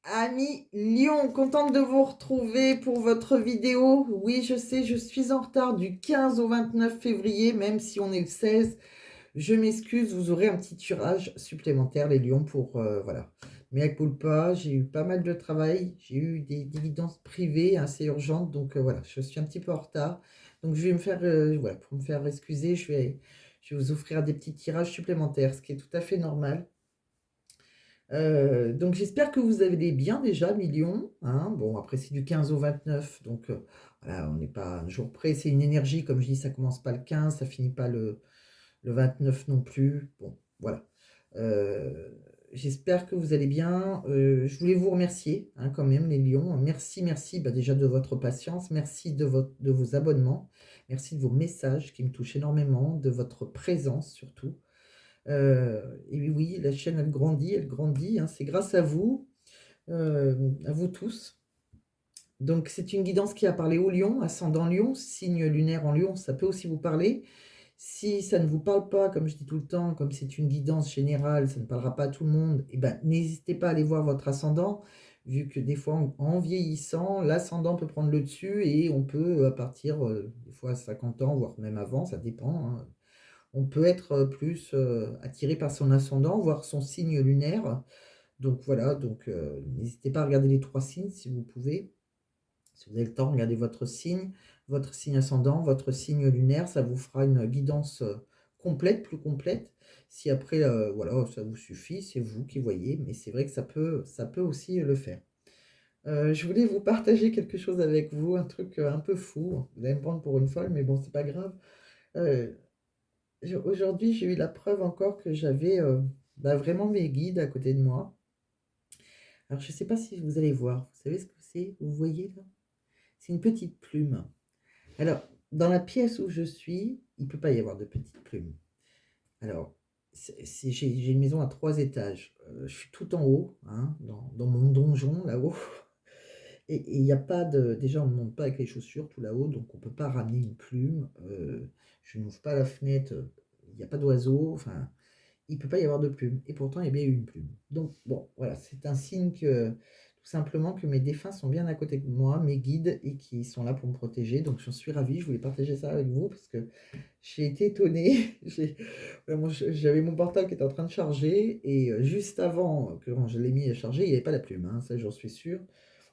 Amis Lyon, contente de vous retrouver pour votre vidéo. Oui, je sais, je suis en retard du 15 au 29 février, même si on est le 16. Je m'excuse, vous aurez un petit tirage supplémentaire, les lions, pour... voilà. Mais à culpa, j'ai eu pas mal de travail. J'ai eu des dividendes privées assez urgentes, donc voilà, je suis un petit peu en retard. Donc je vais me faire... voilà, pour me faire excuser, je vais vous offrir des petits tirages supplémentaires, ce qui est tout à fait normal. Donc j'espère que vous allez bien déjà, millions, hein. Bon, après c'est du 15 au 29, donc voilà, on n'est pas un jour près. C'est une énergie, comme je dis, ça commence pas le 15, ça finit pas le 29 non plus. Bon, voilà. Euh, J'espère que vous allez bien. Je voulais vous remercier, hein, quand même, les lions. Merci, merci, bah, déjà de votre patience, merci de vos abonnements, merci de vos messages qui me touchent énormément, de votre présence surtout. Et oui, oui, la chaîne, elle grandit, hein, c'est grâce à vous tous. Donc, c'est une guidance qui a parlé au lion, ascendant lion, signe lunaire en lion, ça peut aussi vous parler. Si ça ne vous parle pas, comme je dis tout le temps, comme c'est une guidance générale, ça ne parlera pas à tout le monde, et ben, n'hésitez pas à aller voir votre ascendant, vu que des fois, en vieillissant, l'ascendant peut prendre le dessus et on peut, à partir, des fois, à 50 ans, voire même avant, ça dépend, hein, on peut être plus attiré par son ascendant, voire son signe lunaire. Donc voilà, donc n'hésitez pas à regarder les trois signes si vous pouvez. Si vous avez le temps, regardez votre signe ascendant, votre signe lunaire, ça vous fera une guidance complète, plus complète. Si après, voilà, ça vous suffit, c'est vous qui voyez, mais c'est vrai que ça peut aussi le faire. Je voulais vous partager quelque chose avec vous, un truc un peu fou. Vous allez me prendre pour une folle, mais bon, c'est pas grave. Euh, Aujourd'hui, j'ai eu la preuve encore que j'avais bah, vraiment mes guides à côté de moi. Alors, je ne sais pas si vous allez voir. Vous savez ce que c'est? Vous voyez là? C'est une petite plume. Alors, dans la pièce où je suis, il ne peut pas y avoir de petite plume. Alors, j'ai une maison à 3 étages. Je suis tout en haut, hein, dans mon donjon là-haut. Et il n'y a pas de. Déjà, on ne monte pas avec les chaussures tout là-haut, donc on ne peut pas ramener une plume. Je n'ouvre pas la fenêtre, il n'y a pas d'oiseau. Enfin, il ne peut pas y avoir de plume. Et pourtant, il y a bien eu une plume. Donc, bon, voilà, c'est un signe que, tout simplement, que mes défunts sont bien à côté de moi, mes guides, et qui sont là pour me protéger. Donc, j'en suis ravie. Je voulais partager ça avec vous parce que j'ai été étonnée. Vraiment, j'avais mon portable qui était en train de charger, et juste avant que quand je l'ai mis à charger, il n'y avait pas la plume, hein, ça, j'en suis sûre.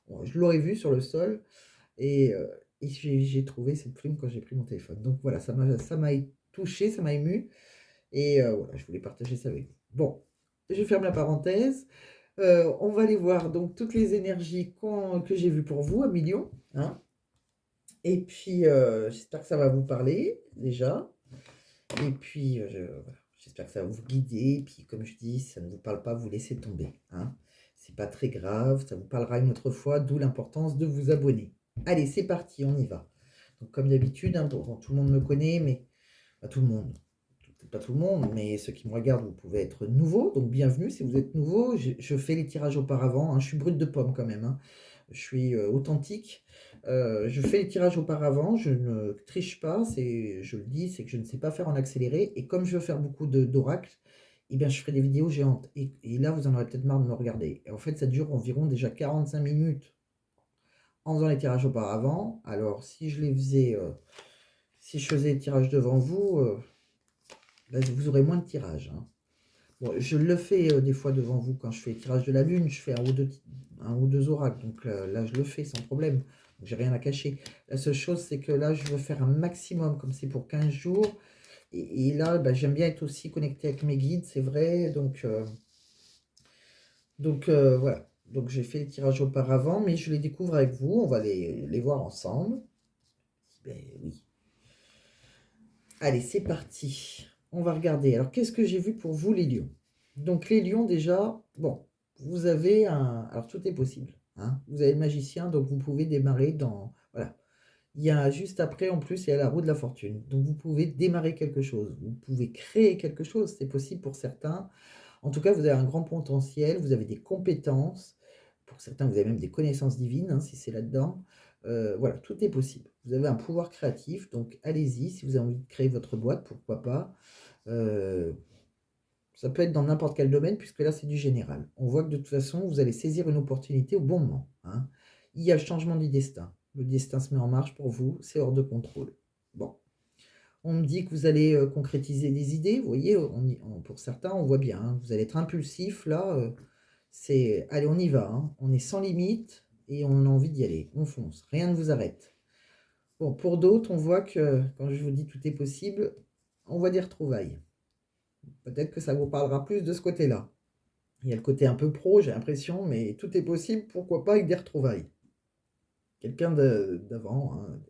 Bon, je l'aurais vu sur le sol, et j'ai trouvé cette plume quand j'ai pris mon téléphone. Donc, voilà, ça m'a touché, ça m'a ému. Et voilà, je voulais partager ça avec vous. Bon, je ferme la parenthèse. On va aller voir donc toutes les énergies que j'ai vues pour vous, à millions, hein. Et puis, j'espère que ça va vous parler déjà. Et puis, voilà, j'espère que ça va vous guider. Et puis, comme je dis, si ça ne vous parle pas, vous laissez tomber, hein. C'est pas très grave, ça vous parlera une autre fois, d'où l'importance de vous abonner. Allez, c'est parti, on y va. Donc, comme d'habitude, hein, bon, tout le monde me connaît, mais pas tout le monde. Peut-être pas tout le monde, mais ceux qui me regardent, vous pouvez être nouveaux, donc bienvenue si vous êtes nouveau. Je fais les tirages auparavant, hein, je suis brute de pomme quand même, hein. Je suis authentique. Je fais les tirages auparavant, je ne triche pas, je le dis, c'est que je ne sais pas faire en accéléré. Et comme je veux faire beaucoup d'oracles, eh bien, je ferai des vidéos géantes. Et là, vous en aurez peut-être marre de me regarder. Et en fait, ça dure environ déjà 45 minutes en faisant les tirages auparavant. Alors, si je faisais les tirages devant vous, là, vous aurez moins de tirages, hein. Bon, je le fais des fois devant vous quand je fais les tirages de la lune, je fais un ou deux oracles, donc là, je le fais sans problème, donc j'ai rien à cacher. La seule chose, c'est que là, je veux faire un maximum, comme c'est pour 15 jours, et là, bah, j'aime bien être aussi connecté avec mes guides, c'est vrai, donc voilà. Donc j'ai fait les tirages auparavant, mais je les découvre avec vous, on va les voir ensemble. Ben oui. Allez, c'est parti. On va regarder. Alors, qu'est-ce que j'ai vu pour vous, les lions? Donc, les lions, déjà, bon, vous avez un... Alors, tout est possible, hein. Vous avez le magicien, donc vous pouvez démarrer dans... Voilà. Il y a juste après, en plus, il y a la roue de la fortune. Donc, vous pouvez démarrer quelque chose. Vous pouvez créer quelque chose. C'est possible pour certains. En tout cas, vous avez un grand potentiel. Vous avez des compétences. Pour certains, vous avez même des connaissances divines, hein, si c'est là-dedans. Voilà, tout est possible. Vous avez un pouvoir créatif, donc allez-y. Si vous avez envie de créer votre boîte, pourquoi pas. Euh, Ça peut être dans n'importe quel domaine, puisque là, c'est du général. On voit que de toute façon, vous allez saisir une opportunité au bon moment, hein. Il y a le changement du destin. Le destin se met en marche pour vous, c'est hors de contrôle. Bon. On me dit que vous allez concrétiser des idées. Vous voyez, pour certains, on voit bien, hein, vous allez être impulsif. Là, c'est allez, on y va, hein. On est sans limite et on a envie d'y aller. On fonce. Rien ne vous arrête. Bon, pour d'autres, on voit que quand je vous dis tout est possible, on voit des retrouvailles. Peut-être que ça vous parlera plus de ce côté-là. Il y a le côté un peu pro, j'ai l'impression, mais tout est possible, pourquoi pas avec des retrouvailles. Quelqu'un d'avant, hein.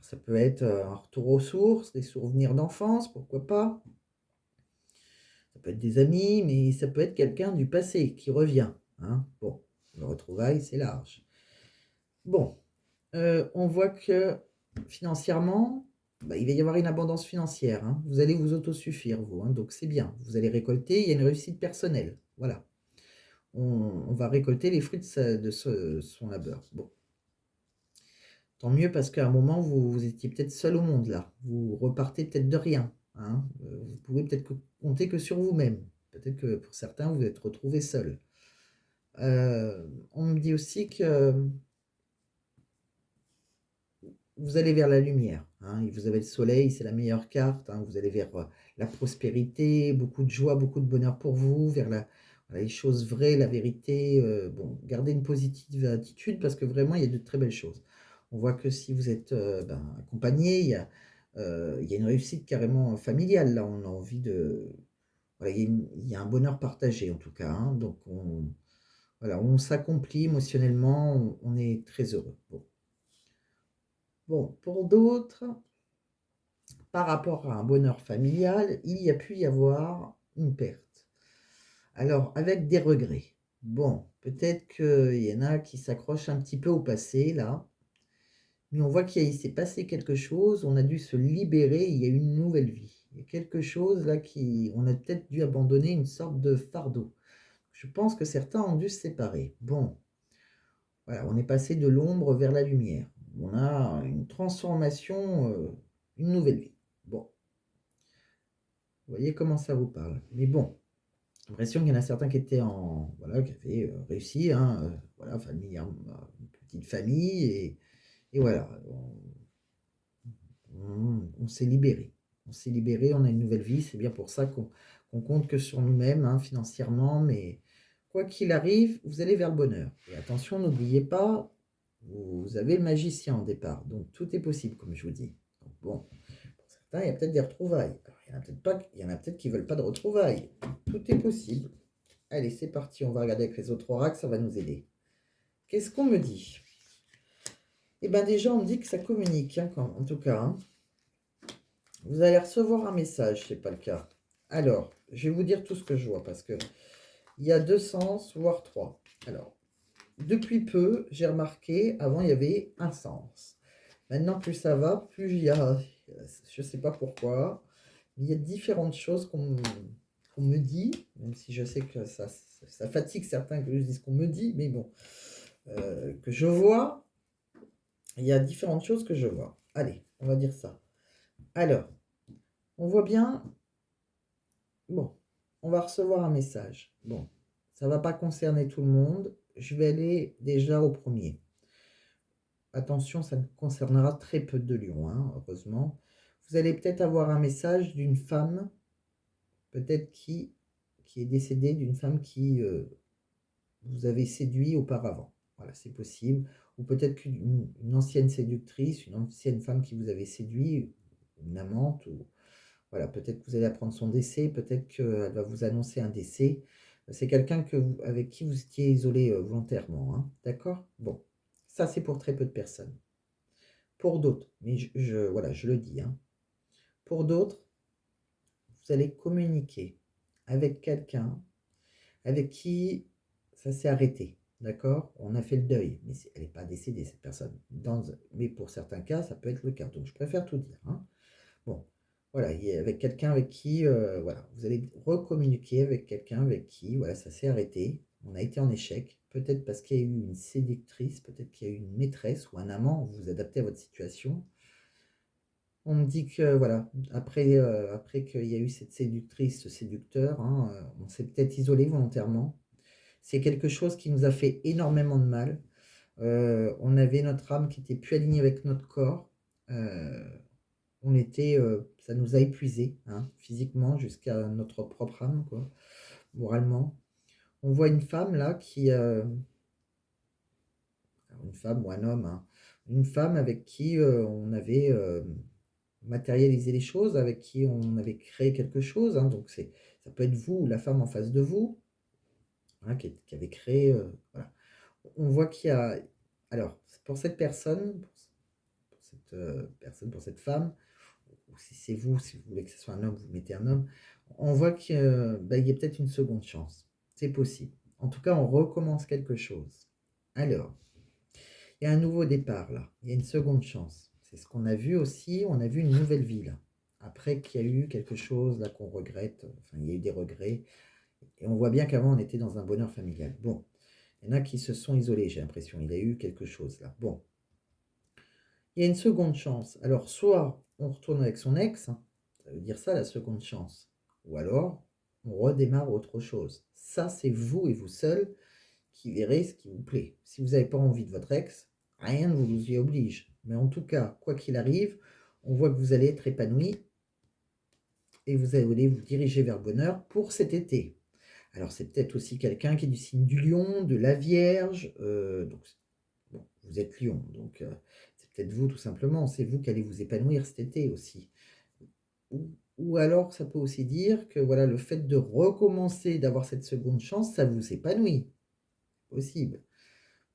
Ça peut être un retour aux sources, des souvenirs d'enfance, pourquoi pas. Ça peut être des amis, mais ça peut être quelqu'un du passé qui revient, hein. Bon, le retrouvailles, c'est large. Bon, on voit que financièrement, bah, il va y avoir une abondance financière, hein. Vous allez vous autosuffire, vous, hein, donc c'est bien. Vous allez récolter, il y a une réussite personnelle. Voilà. On va récolter les fruits son labeur. Bon. Tant mieux parce qu'à un moment, vous étiez peut-être seul au monde là. Vous repartez peut-être de rien, hein. Vous pouvez peut-être compter que sur vous-même. Peut-être que pour certains, vous êtes retrouvés seul. On me dit aussi que vous allez vers la lumière, hein. Et vous avez le soleil, c'est la meilleure carte, hein. Vous allez vers la prospérité, beaucoup de joie, beaucoup de bonheur pour vous, vers voilà, les choses vraies, la vérité. Bon, gardez une positive attitude parce que vraiment, il y a de très belles choses. On voit que si vous êtes accompagné, il y a une réussite carrément familiale. Là, on a envie de... Voilà, il y a un bonheur partagé en tout cas, hein. Donc, voilà, on s'accomplit émotionnellement, on est très heureux. Bon. Bon, pour d'autres, par rapport à un bonheur familial, il y a pu y avoir une perte. Alors, avec des regrets. Bon, peut-être qu'il y en a qui s'accrochent un petit peu au passé, là. Mais on voit qu'il s'est passé quelque chose, on a dû se libérer, il y a une nouvelle vie. Il y a quelque chose là on a peut-être dû abandonner une sorte de fardeau. Je pense que certains ont dû se séparer. Bon, voilà, on est passé de l'ombre vers la lumière. On a une transformation, une nouvelle vie. Bon, vous voyez comment ça vous parle. Mais bon, j'ai l'impression qu'il y en a certains qui étaient voilà, qui avaient réussi, hein, voilà, famille, hein, une petite famille, et voilà. On s'est libéré. On s'est libéré, on a une nouvelle vie. C'est bien pour ça qu'on compte que sur nous-mêmes, hein, financièrement. Mais quoi qu'il arrive, vous allez vers le bonheur. Et attention, n'oubliez pas, vous avez le magicien au départ. Donc tout est possible, comme je vous dis. Donc, bon, pour certains, il y a peut-être des retrouvailles. Alors, il y en a peut-être pas, il y en a peut-être qui ne veulent pas de retrouvailles. Tout est possible. Allez, c'est parti. On va regarder avec les autres oracles, ça va nous aider. Qu'est-ce qu'on me dit? Eh bien déjà, on me dit que ça communique, hein, en tout cas, hein. Vous allez recevoir un message, c'est pas le cas. Alors, je vais vous dire tout ce que je vois parce que il y a deux sens, voire trois. Alors, depuis peu, j'ai remarqué, avant il y avait un sens. Maintenant, plus ça va, plus il y a, je sais pas pourquoi, mais il y a différentes choses qu'on me dit, même si je sais que ça fatigue certains que je dise qu'on me dit, mais bon, que je vois, il y a différentes choses que je vois. Allez, on va dire ça. Alors, on voit bien. Bon, on va recevoir un message. Bon, ça ne va pas concerner tout le monde. Je vais aller déjà au premier. Attention, ça ne concernera très peu de lions, hein, heureusement. Vous allez peut-être avoir un message d'une femme, peut-être qui est décédée, d'une femme qui vous avez séduit auparavant. Voilà, c'est possible. Ou peut-être une ancienne séductrice, une ancienne femme qui vous avait séduit, une amante, ou voilà, peut-être que vous allez apprendre son décès, peut-être qu'elle va vous annoncer un décès. C'est quelqu'un avec qui vous étiez isolé volontairement, hein, d'accord? Bon, ça c'est pour très peu de personnes. Pour d'autres, mais voilà, je le dis, hein. Pour d'autres, vous allez communiquer avec quelqu'un avec qui ça s'est arrêté, d'accord? On a fait le deuil, mais elle n'est pas décédée, cette personne. Mais pour certains cas, ça peut être le cas. Donc je préfère tout dire, hein. Bon, voilà, avec quelqu'un avec qui, voilà, vous allez recommuniquer avec quelqu'un avec qui, voilà, ça s'est arrêté. On a été en échec, peut-être parce qu'il y a eu une séductrice, peut-être qu'il y a eu une maîtresse ou un amant, vous vous adaptez à votre situation. On me dit que voilà, après qu'il y a eu cette séductrice, ce séducteur, hein, on s'est peut-être isolé volontairement. C'est quelque chose qui nous a fait énormément de mal. On avait notre âme qui était plus alignée avec notre corps. Heu, ça nous a épuisés, hein, physiquement jusqu'à notre propre âme, quoi, moralement. On voit une femme là alors une femme ou un homme, hein, une femme avec qui, on avait, matérialisé les choses, avec qui on avait créé quelque chose, hein, donc ça peut être vous ou la femme en face de vous, hein, qui avait créé, voilà. On voit qu'il y a alors pour cette personne, pour cette femme, ou si c'est vous, si vous voulez que ce soit un homme, vous mettez un homme. On voit que, bah, il y a peut-être une seconde chance. C'est possible. En tout cas, on recommence quelque chose. Alors, il y a un nouveau départ là, il y a une seconde chance. C'est ce qu'on a vu aussi, on a vu une nouvelle vie là. Après qu'il y a eu quelque chose là qu'on regrette, enfin il y a eu des regrets et on voit bien qu'avant on était dans un bonheur familial. Bon, il y en a qui se sont isolés, j'ai l'impression. Il y a eu quelque chose là. Bon, il y a une seconde chance. Alors soit on retourne avec son ex, hein, ça veut dire ça la seconde chance. Ou alors on redémarre autre chose. Ça c'est vous et vous seul qui verrez ce qui vous plaît. Si vous n'avez pas envie de votre ex, rien ne vous y oblige. Mais en tout cas, quoi qu'il arrive, on voit que vous allez être épanoui et vous allez vous diriger vers le bonheur pour cet été. Alors c'est peut-être aussi quelqu'un qui est du signe du lion, de la Vierge, donc bon, vous êtes lion, donc c'est peut-être vous tout simplement, c'est vous qui allez vous épanouir cet été aussi. Ou alors ça peut aussi dire que voilà, le fait de recommencer, d'avoir cette seconde chance, ça vous épanouit, possible.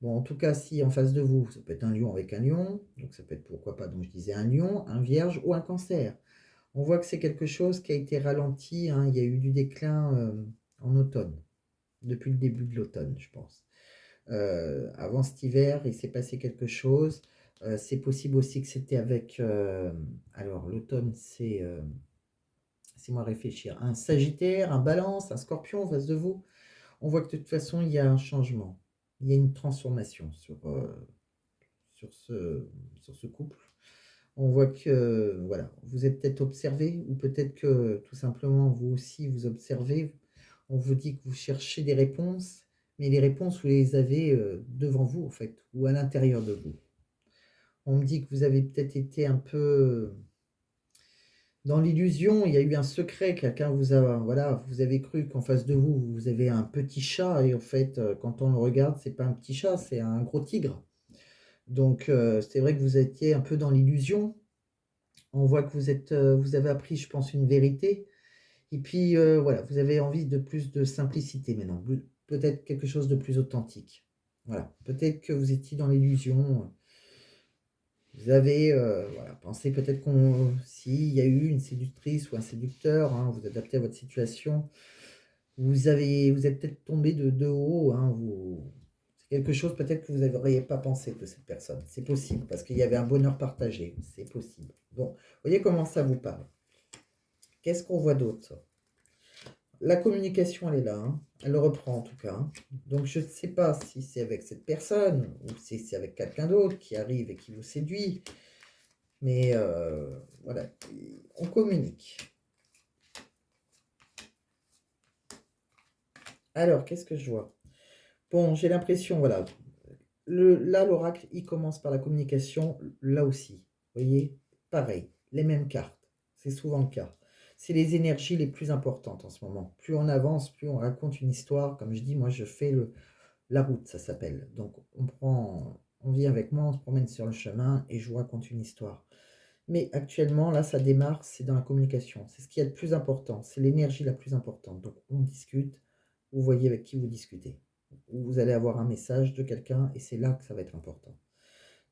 Bon, en tout cas, si en face de vous, ça peut être un lion avec un lion, donc ça peut être pourquoi pas, donc je disais un lion, un vierge ou un cancer. On voit que c'est quelque chose qui a été ralenti, hein, il y a eu du déclin en automne, depuis le début de l'automne, je pense. Avant cet hiver, il s'est passé quelque chose. C'est possible aussi que c'était avec... alors, l'automne, c'est moi réfléchir. Un Sagittaire, un Balance, un Scorpion en face de vous. On voit que de toute façon, il y a un changement. Il y a une transformation sur sur ce couple. On voit que, voilà, vous êtes peut-être observé ou peut-être que tout simplement vous aussi vous observez. On vous dit que vous cherchez des réponses, mais les réponses, vous les avez devant vous en fait, ou à l'intérieur de vous. On me dit que vous avez peut-être été un peu dans l'illusion, il y a eu un secret, quelqu'un vous a, voilà, vous avez cru qu'en face de vous, vous avez un petit chat et en fait, quand on le regarde, c'est pas un petit chat, c'est un gros tigre. Donc, c'est vrai que vous étiez un peu dans l'illusion. On voit que vous avez appris, je pense, une vérité et puis, voilà, vous avez envie de plus de simplicité maintenant, peut-être quelque chose de plus authentique. Voilà, peut-être que vous étiez dans l'illusion, vous avez, voilà, pensé peut-être s'il y a eu une séductrice ou un séducteur, hein, vous adaptez à votre situation, vous êtes peut-être tombé de haut, hein, c'est quelque chose peut-être que vous n'auriez pas pensé de cette personne. C'est possible, parce qu'il y avait un bonheur partagé, c'est possible. Bon, vous voyez comment ça vous parle. Qu'est-ce qu'on voit d'autre? La communication, elle est là, hein. Elle reprend en tout cas, hein. Donc je ne sais pas si c'est avec cette personne ou si c'est avec quelqu'un d'autre qui arrive et qui vous séduit, mais voilà, on communique. Alors, qu'est-ce que je vois? Bon, j'ai l'impression, voilà, là, l'oracle, il commence par la communication, là aussi. Vous voyez? Pareil, les mêmes cartes. C'est souvent le cas. C'est les énergies les plus importantes en ce moment. Plus on avance, plus on raconte une histoire. Comme je dis, moi, je fais la route, ça s'appelle. Donc, on vient avec moi, on se promène sur le chemin et je vous raconte une histoire. Mais actuellement, là, ça démarre, c'est dans la communication. C'est ce qu'il y a de plus important. C'est l'énergie la plus importante. Donc, on discute. Vous voyez avec qui vous discutez. Vous allez avoir un message de quelqu'un et c'est là que ça va être important.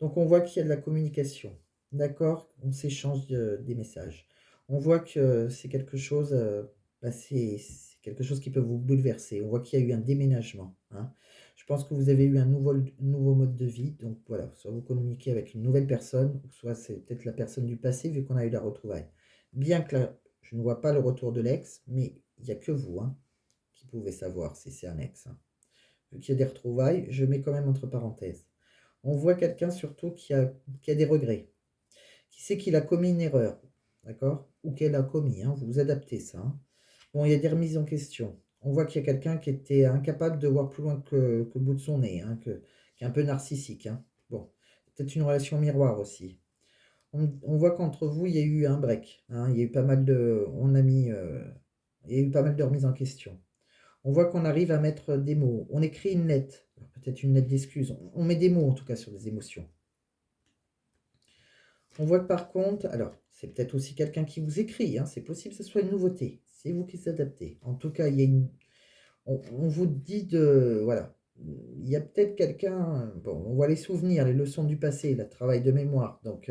Donc, on voit qu'il y a de la communication. D'accord? On s'échange des messages. On voit que c'est quelque chose, bah, c'est quelque chose qui peut vous bouleverser. On voit qu'il y a eu un déménagement, hein. Je pense que vous avez eu un nouveau mode de vie. Donc voilà, soit vous communiquez avec une nouvelle personne, ou soit c'est peut-être la personne du passé, vu qu'on a eu la retrouvaille. Bien que là, je ne vois pas le retour de l'ex, mais il n'y a que vous, hein, qui pouvez savoir si c'est un ex, hein. Vu qu'il y a des retrouvailles, je mets quand même entre parenthèses. On voit quelqu'un surtout qui a des regrets, si c'est qu'il a commis une erreur, d'accord? Ou qu'elle a commis, hein, vous vous adaptez ça, hein. Bon, il y a des remises en question. On voit qu'il y a quelqu'un qui était incapable de voir plus loin que le bout de son nez, hein, qui est un peu narcissique, hein. Bon, peut-être une relation miroir aussi. On voit qu'entre vous, il y a eu un break, hein, il y a eu pas mal de on a mis, il y a eu pas mal de remises en question. On voit qu'on arrive à mettre des mots. On écrit une lettre, peut-être une lettre d'excuse. On met des mots, en tout cas, sur des émotions. On voit que par contre, alors, c'est peut-être aussi quelqu'un qui vous écrit, hein, c'est possible que ce soit une nouveauté. C'est vous qui s'adaptez. En tout cas, il y a on vous dit de, voilà, il y a peut-être quelqu'un, bon, on voit les souvenirs, les leçons du passé, le travail de mémoire. Donc,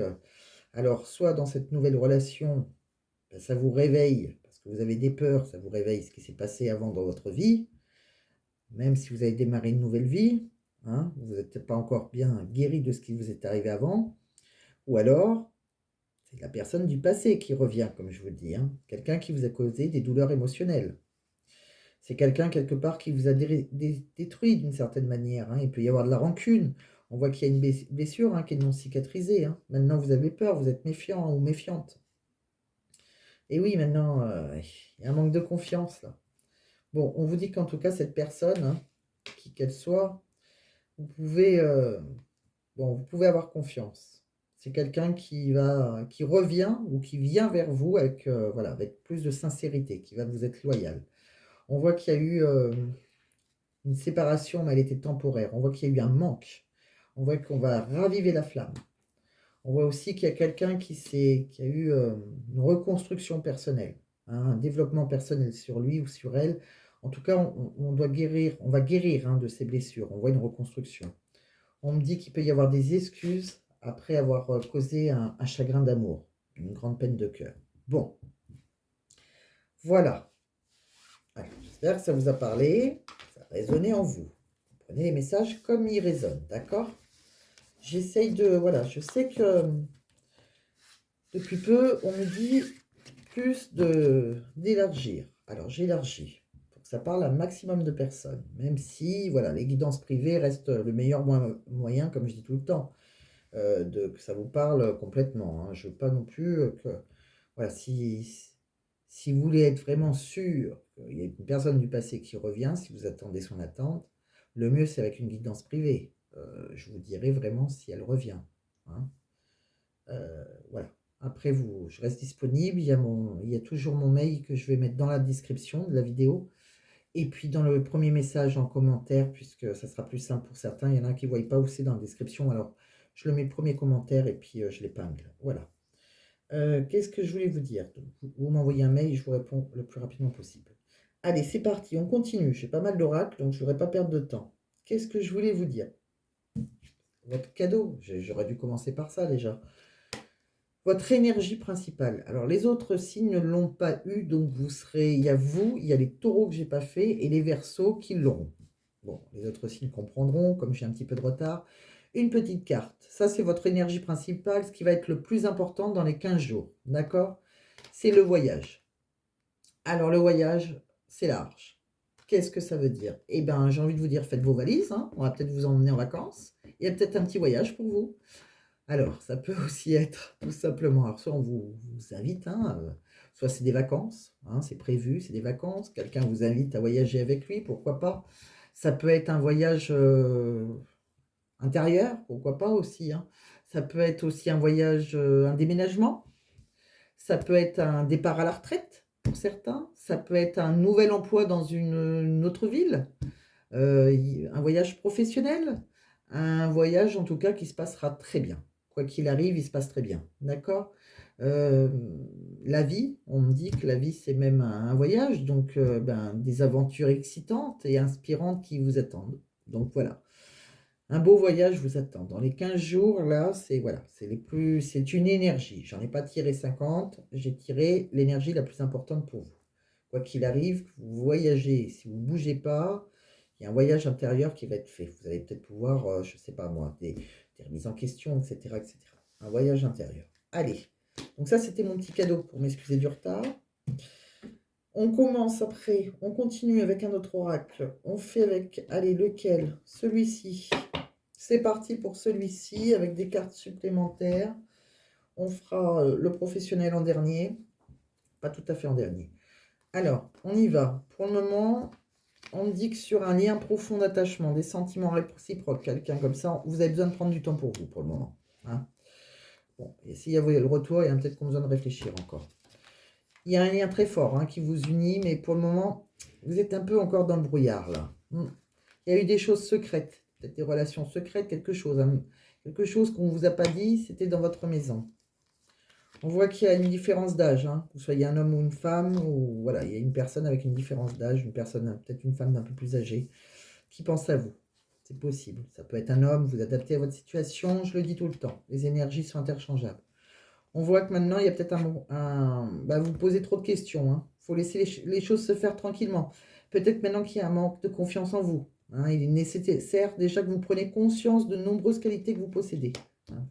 alors, soit dans cette nouvelle relation, ben, ça vous réveille, parce que vous avez des peurs, ça vous réveille ce qui s'est passé avant dans votre vie, même si vous avez démarré une nouvelle vie, hein, vous n'êtes pas encore bien guéri de ce qui vous est arrivé avant, ou alors, c'est la personne du passé qui revient, comme je vous le dis, hein, quelqu'un qui vous a causé des douleurs émotionnelles. C'est quelqu'un, quelque part, qui vous a détruit d'une certaine manière, hein. Il peut y avoir de la rancune. On voit qu'il y a une blessure, hein, qui est non cicatrisée, hein. Maintenant, vous avez peur, vous êtes méfiant ou méfiante. Et oui, maintenant, il y a un manque de confiance, là. Bon, on vous dit qu'en tout cas, cette personne, hein, qui qu'elle soit, vous pouvez, bon, vous pouvez avoir confiance. C'est quelqu'un qui revient ou qui vient vers vous avec, voilà, avec plus de sincérité, qui va vous être loyal. On voit qu'il y a eu, une séparation, mais elle était temporaire. On voit qu'il y a eu un manque. On voit qu'on va raviver la flamme. On voit aussi qu'il y a quelqu'un qui a eu, une reconstruction personnelle, hein, un développement personnel sur lui ou sur elle. En tout cas, on doit guérir, on va guérir, hein, de ses blessures. On voit une reconstruction. On me dit qu'il peut y avoir des excuses après avoir, causé un chagrin d'amour, une grande peine de cœur. Bon, voilà. Alors, j'espère que ça vous a parlé, ça a résonné en vous. Vous prenez les messages comme ils résonnent, d'accord? J'essaye de... Voilà, je sais que depuis peu, on me dit plus d'élargir. Alors, j'élargis pour que ça parle à un maximum de personnes, même si, voilà, les guidances privées restent le meilleur moyen, comme je dis tout le temps, que ça vous parle complètement, hein. Je veux pas non plus que... Voilà, si vous voulez être vraiment sûr qu'il y a une personne du passé qui revient, si vous attendez son attente, le mieux c'est avec une guidance privée. Je vous dirai vraiment si elle revient, hein. Voilà. Après, je reste disponible. Il y a toujours mon mail que je vais mettre dans la description de la vidéo. Et puis dans le premier message en commentaire, puisque ça sera plus simple pour certains. Il y en a qui ne voient pas où c'est dans la description. Alors, je le mets le premier commentaire et puis je l'épingle. Voilà. Qu'est-ce que je voulais vous dire? Donc, vous m'envoyez un mail et je vous réponds le plus rapidement possible. Allez, c'est parti, on continue. J'ai pas mal d'oracles, donc je ne voudrais pas perdre de temps. Qu'est-ce que je voulais vous dire? Votre cadeau, j'aurais dû commencer par ça déjà. Votre énergie principale. Alors, les autres signes ne l'ont pas eu, donc vous serez... Il y a vous, il y a les taureaux que j'ai pas fait et les verseaux qui l'auront. Bon, les autres signes comprendront, comme j'ai un petit peu de retard. Une petite carte. Ça, c'est votre énergie principale, ce qui va être le plus important dans les 15 jours. D'accord? C'est le voyage. Alors, le voyage, c'est large. Qu'est-ce que ça veut dire? Eh bien, j'ai envie de vous dire, faites vos valises, hein. On va peut-être vous emmener en vacances. Il y a peut-être un petit voyage pour vous. Alors, ça peut aussi être tout simplement, alors soit on vous invite, hein, soit c'est des vacances, hein, c'est prévu, c'est des vacances. Quelqu'un vous invite à voyager avec lui, pourquoi pas. Ça peut être un voyage intérieur, pourquoi pas aussi, hein. Ça peut être aussi un voyage, un déménagement. Ça peut être un départ à la retraite pour certains. Ça peut être un nouvel emploi dans une autre ville. Un voyage professionnel. Un voyage en tout cas qui se passera très bien. Quoi qu'il arrive, il se passe très bien. D'accord? Euh, la vie, on me dit que la vie c'est même un voyage, donc ben, des aventures excitantes et inspirantes qui vous attendent. Donc voilà. Un beau voyage vous attend. Dans les 15 jours, là, c'est voilà, c'est une énergie. J'en ai pas tiré 50, j'ai tiré l'énergie la plus importante pour vous. Quoi qu'il arrive, vous voyagez, si vous ne bougez pas, il y a un voyage intérieur qui va être fait. Vous allez peut-être pouvoir, je ne sais pas moi, des remises en question, etc., etc. Un voyage intérieur. Allez, donc ça, c'était mon petit cadeau pour m'excuser du retard. On commence après, on continue avec un autre oracle. On fait avec, allez, lequel? Celui-ci. C'est parti pour celui-ci avec des cartes supplémentaires. on fera le professionnel en dernier. Pas tout à fait en dernier. Alors, on y va. Pour le moment, on me dit que sur un lien profond d'attachement, des sentiments réciproques, quelqu'un comme ça, vous avez besoin de prendre du temps pour vous, pour le moment. Hein. Bon, et s'il y a le retour, il y a peut-être qu'on a besoin de réfléchir encore. Il y a un lien très fort hein, qui vous unit, mais pour le moment, vous êtes un peu encore dans le brouillard, là. Il y a eu des choses secrètes, peut-être des relations secrètes, quelque chose. Hein, quelque chose qu'on ne vous a pas dit, c'était dans votre maison. On voit qu'il y a une différence d'âge, hein, que vous soyez un homme ou une femme, ou voilà, il y a une personne avec une différence d'âge, une personne, peut-être une femme d'un peu plus âgée, qui pense à vous. C'est possible. Ça peut être un homme, vous adaptez à votre situation, je le dis tout le temps. Les énergies sont interchangeables. On voit que maintenant, il y a peut-être vous posez trop de questions. Hein. Il faut laisser les choses se faire tranquillement. Peut-être maintenant qu'il y a un manque de confiance en vous. Hein. Il est nécessaire déjà que vous preniez conscience de nombreuses qualités que vous possédez. Hein.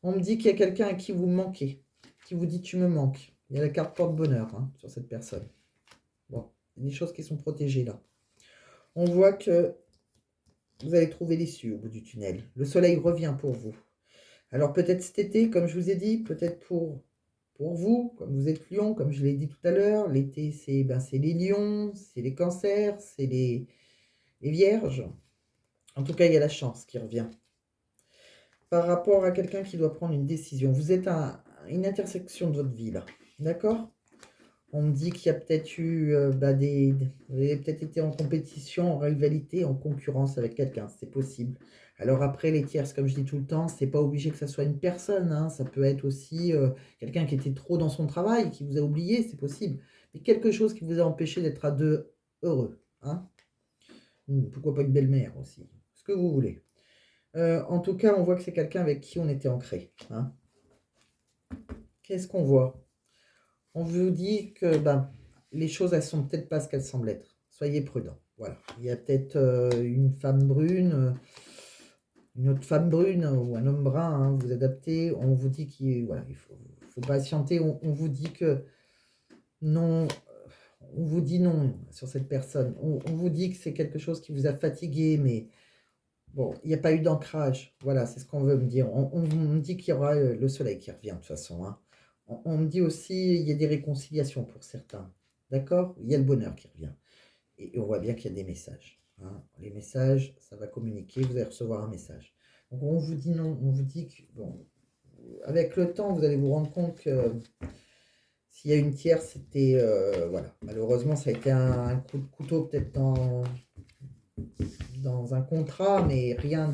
On me dit qu'il y a quelqu'un à qui vous manquez, qui vous dit tu me manques. Il y a la carte porte-bonheur hein, sur cette personne. Bon, il y a des choses qui sont protégées là. On voit que vous allez trouver l'issue au bout du tunnel. Le soleil revient pour vous. Alors peut-être cet été, comme je vous ai dit, peut-être pour vous, comme vous êtes lion, comme je l'ai dit tout à l'heure, l'été c'est les lions, c'est les cancers, c'est les vierges. En tout cas, il y a la chance qui revient. Par rapport à quelqu'un qui doit prendre une décision, vous êtes à une intersection de votre vie là, d'accord? On me dit qu'il y a peut-être eu vous avez peut-être été en compétition, en rivalité, en concurrence avec quelqu'un, c'est possible. Alors après, les tierces, comme je dis tout le temps, c'est pas obligé que ça soit une personne, hein, ça peut être aussi quelqu'un qui était trop dans son travail, qui vous a oublié, c'est possible. Mais quelque chose qui vous a empêché d'être à deux heureux. Hein. Pourquoi pas une belle-mère aussi, ce que vous voulez. En tout cas, on voit que c'est quelqu'un avec qui on était ancré. Hein. Qu'est-ce qu'on voit? On vous dit que les choses, elles sont peut-être pas ce qu'elles semblent être. Soyez prudents. Voilà. Il y a peut-être une femme brune, une autre femme brune ou un homme brun, hein, vous adaptez. On vous dit qu'il voilà, il faut patienter. On vous dit que non. On vous dit non sur cette personne. On vous dit que c'est quelque chose qui vous a fatigué, mais bon, il n'y a pas eu d'ancrage. Voilà, c'est ce qu'on veut me dire. On me dit qu'il y aura le soleil qui revient de toute façon. Hein. On me dit aussi il y a des réconciliations pour certains. D'accord? Il y a le bonheur qui revient. Et on voit bien qu'il y a des messages. Hein. Les messages, ça va communiquer, vous allez recevoir un message. Donc on vous dit non, on vous dit que, bon, avec le temps, vous allez vous rendre compte que s'il y a une tierce, c'était, voilà, malheureusement, ça a été un coup de couteau peut-être dans un contrat, mais rien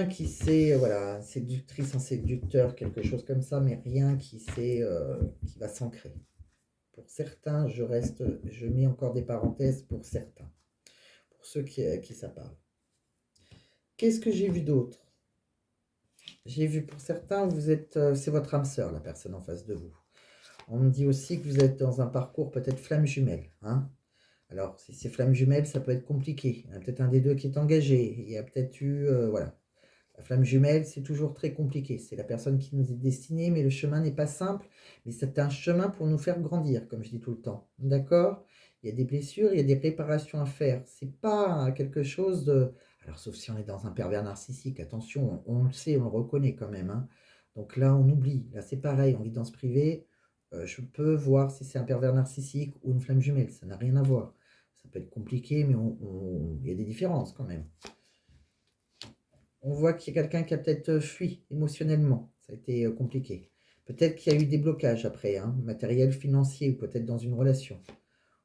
qui s'est, voilà, séductrice, un séducteur, quelque chose comme ça, mais rien qui va s'ancrer. Pour certains, je mets encore des parenthèses pour certains, pour ceux qui ça parle. Qu'est-ce que j'ai vu d'autre? J'ai vu pour certains, c'est votre âme sœur, la personne en face de vous. On me dit aussi que vous êtes dans un parcours peut-être flamme jumelle. Hein. Alors, si c'est flamme jumelle, ça peut être compliqué. Il y a peut-être un des deux qui est engagé. Il y a peut-être eu, voilà. La flamme jumelle, c'est toujours très compliqué. C'est la personne qui nous est destinée, mais le chemin n'est pas simple. Mais c'est un chemin pour nous faire grandir, comme je dis tout le temps. D'accord? Il y a des blessures, il y a des réparations à faire. C'est pas quelque chose de... Alors, sauf si on est dans un pervers narcissique. Attention, on le sait, on le reconnaît quand même. Hein. Donc là, on oublie. Là, c'est pareil, on vit dans ce privé. Je peux voir si c'est un pervers narcissique ou une flamme jumelle. Ça n'a rien à voir. Ça peut être compliqué, mais il y a des différences quand même. On voit qu'il y a quelqu'un qui a peut-être fui émotionnellement. Ça a été compliqué. Peut-être qu'il y a eu des blocages après, hein, matériel, financier, ou peut-être dans une relation.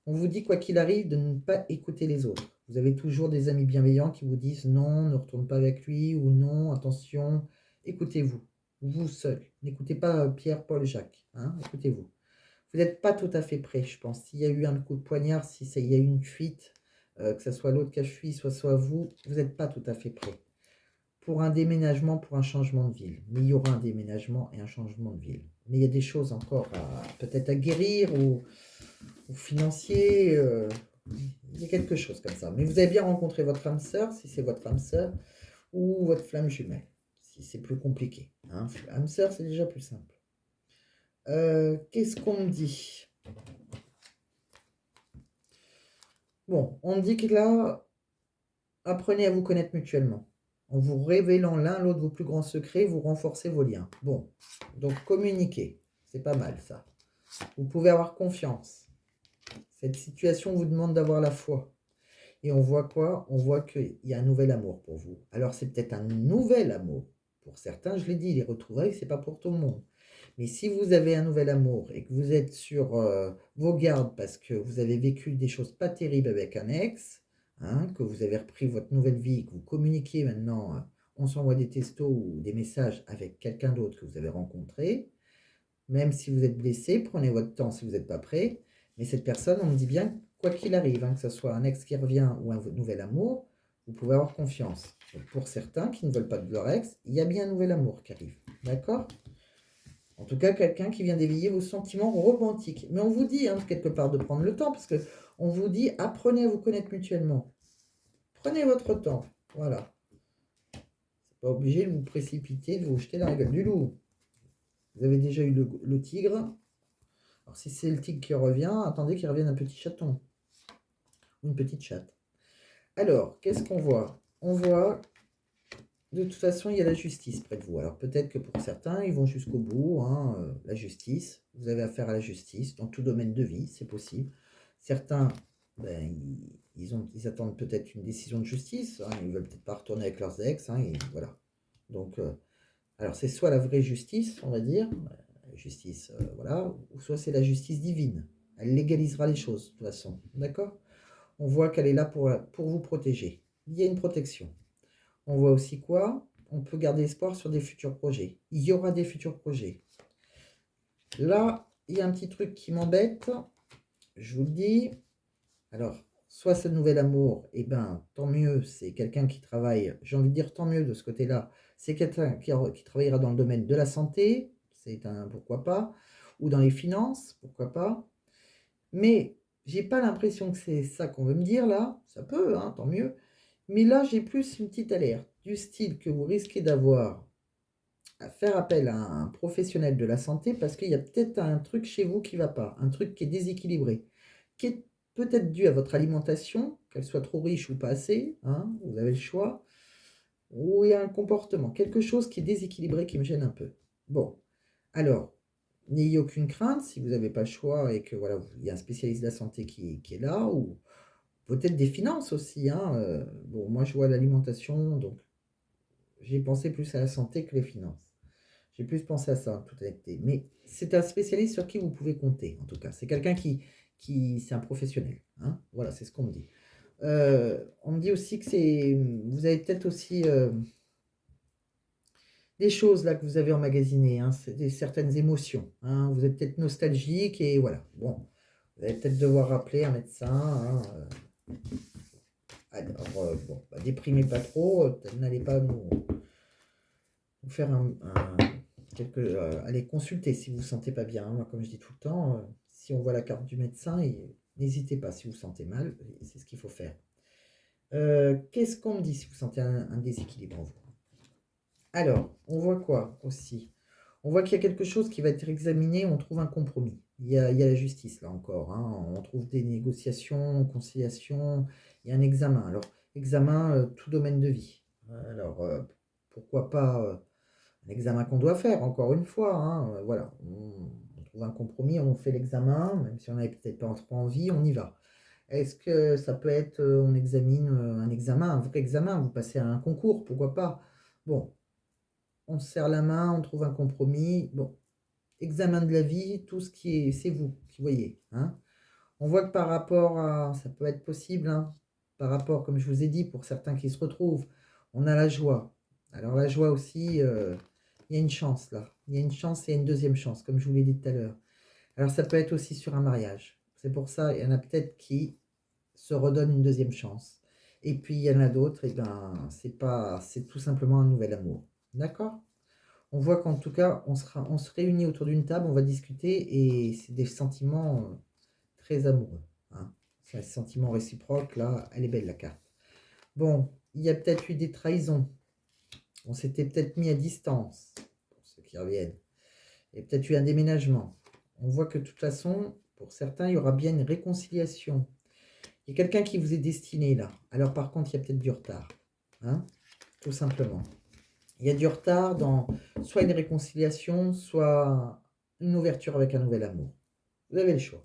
On vous dit, quoi qu'il arrive, de ne pas écouter les autres. Vous avez toujours des amis bienveillants qui vous disent non, ne retourne pas avec lui, ou non, attention, écoutez-vous. Vous seul. N'écoutez pas Pierre, Paul, Jacques. Hein, écoutez-vous. Vous n'êtes pas tout à fait prêt, je pense. S'il y a eu un coup de poignard, il y a eu une fuite, que ce soit l'autre qui a fui, soit vous, vous n'êtes pas tout à fait prêt. Pour un déménagement, pour un changement de ville. Mais il y aura un déménagement et un changement de ville. Mais il y a des choses encore peut-être à guérir ou financier. Il y a quelque chose comme ça. Mais vous avez bien rencontré votre âme sœur, si c'est votre âme sœur, ou votre flamme jumelle, si c'est plus compliqué. Hein. Âme sœur, c'est déjà plus simple. Qu'est-ce qu'on me dit? Bon, on me dit que là, apprenez à vous connaître mutuellement. En vous révélant l'un l'autre vos plus grands secrets, vous renforcez vos liens. Bon, donc communiquer, c'est pas mal ça. Vous pouvez avoir confiance. Cette situation vous demande d'avoir la foi. Et on voit quoi? On voit qu'il y a un nouvel amour pour vous. Alors c'est peut-être un nouvel amour. Pour certains, je l'ai dit, les retrouvailles, c'est pas pour tout le monde. Mais si vous avez un nouvel amour et que vous êtes sur vos gardes parce que vous avez vécu des choses pas terribles avec un ex, hein, que vous avez repris votre nouvelle vie, que vous communiquez maintenant, on s'envoie des textos ou des messages avec quelqu'un d'autre que vous avez rencontré, même si vous êtes blessé, prenez votre temps si vous n'êtes pas prêt. Mais cette personne, on me dit bien, quoi qu'il arrive, hein, que ce soit un ex qui revient ou un nouvel amour, vous pouvez avoir confiance. Donc pour certains qui ne veulent pas de leur ex, il y a bien un nouvel amour qui arrive. D'accord? En tout cas, quelqu'un qui vient d'éveiller vos sentiments romantiques. Mais on vous dit, hein, quelque part, de prendre le temps, parce que on vous dit, apprenez à vous connaître mutuellement. Prenez votre temps. Voilà. C'est pas obligé de vous précipiter, de vous jeter dans la gueule du loup. Vous avez déjà eu le tigre. Alors, si c'est le tigre qui revient, attendez qu'il revienne un petit chaton. Ou une petite chatte. Alors, qu'est-ce qu'on voit? On voit, de toute façon, il y a la justice près de vous. Alors, peut-être que pour certains, ils vont jusqu'au bout. Hein, la justice, vous avez affaire à la justice, dans tout domaine de vie, c'est possible. Certains, ben, ils attendent peut-être une décision de justice. Hein, ils ne veulent peut-être pas retourner avec leurs ex. Hein, et voilà. Donc, alors, c'est soit la vraie justice, on va dire, justice, voilà, ou soit c'est la justice divine. Elle légalisera les choses, de toute façon. D'accord? On voit qu'elle est là pour vous protéger. Il y a une protection. On voit aussi quoi? On peut garder espoir sur des futurs projets. Il y aura des futurs projets. Là, il y a un petit truc qui m'embête. Je vous le dis. Alors, soit ce nouvel amour, eh ben, tant mieux, c'est quelqu'un qui travaille, j'ai envie de dire tant mieux de ce côté-là, c'est quelqu'un qui travaillera dans le domaine de la santé, c'est un pourquoi pas, ou dans les finances, pourquoi pas. Mais j'ai pas l'impression que c'est ça qu'on veut me dire là, ça peut, hein, tant mieux. Mais là, j'ai plus une petite alerte, du style que vous risquez d'avoir à faire appel à un professionnel de la santé parce qu'il y a peut-être un truc chez vous qui ne va pas, un truc qui est déséquilibré, qui est peut-être dû à votre alimentation, qu'elle soit trop riche ou pas assez, hein, vous avez le choix, ou il y a un comportement, quelque chose qui est déséquilibré qui me gêne un peu. Bon, alors, n'ayez aucune crainte si vous n'avez pas le choix et que voilà, il y a un spécialiste de la santé qui est là, ou peut-être des finances aussi. Hein, bon, moi je vois l'alimentation, donc j'ai pensé plus à la santé que les finances. J'ai plus pensé à ça, en toute honnêteté. Mais c'est un spécialiste sur qui vous pouvez compter, en tout cas. C'est quelqu'un c'est un professionnel. Hein, voilà, c'est ce qu'on me dit. On me dit aussi que vous avez peut-être aussi des choses là que vous avez emmagasinées, hein, c'est certaines émotions. Hein, vous êtes peut-être nostalgique et voilà. Bon, vous allez peut-être devoir rappeler un médecin. Hein, alors, bon, déprimez pas trop, n'allez pas nous faire allez consulter si vous ne vous sentez pas bien. Moi, comme je dis tout le temps, si on voit la carte du médecin, n'hésitez pas si vous vous sentez mal, c'est ce qu'il faut faire. Qu'est-ce qu'on me dit si vous sentez un déséquilibre en vous? Alors, on voit quoi aussi? On voit qu'il y a quelque chose qui va être examiné, on trouve un compromis. Il y a la justice là encore, hein, on trouve des négociations, conciliations, il y a un examen. Alors, examen, tout domaine de vie. Alors, pourquoi pas un examen qu'on doit faire, encore une fois. Hein, voilà, on trouve un compromis, on fait l'examen, même si on n'avait peut-être pas trop envie, on y va. Est-ce que ça peut être, on examine un examen, un vrai examen, vous passez à un concours, pourquoi pas? Bon, on se serre la main, on trouve un compromis. Bon, examen de la vie, tout ce qui est, c'est vous qui voyez. Hein. On voit que par rapport à, ça peut être possible, hein, par rapport, comme je vous ai dit, pour certains qui se retrouvent, on a la joie. Alors la joie aussi, il y a une chance là. Il y a une chance et une deuxième chance, comme je vous l'ai dit tout à l'heure. Alors ça peut être aussi sur un mariage. C'est pour ça, il y en a peut-être qui se redonnent une deuxième chance. Et puis il y en a d'autres, et ben c'est tout simplement un nouvel amour. D'accord? On voit qu'en tout cas, on se réunit autour d'une table, on va discuter, et c'est des sentiments très amoureux. Hein. C'est un sentiment réciproque, là, elle est belle la carte. Bon, il y a peut-être eu des trahisons. On s'était peut-être mis à distance, pour ceux qui reviennent. Il y a peut-être eu un déménagement. On voit que de toute façon, pour certains, il y aura bien une réconciliation. Il y a quelqu'un qui vous est destiné là. Alors par contre, il y a peut-être du retard. Hein. tout simplement. Il y a du retard dans soit une réconciliation, soit une ouverture avec un nouvel amour. Vous avez le choix.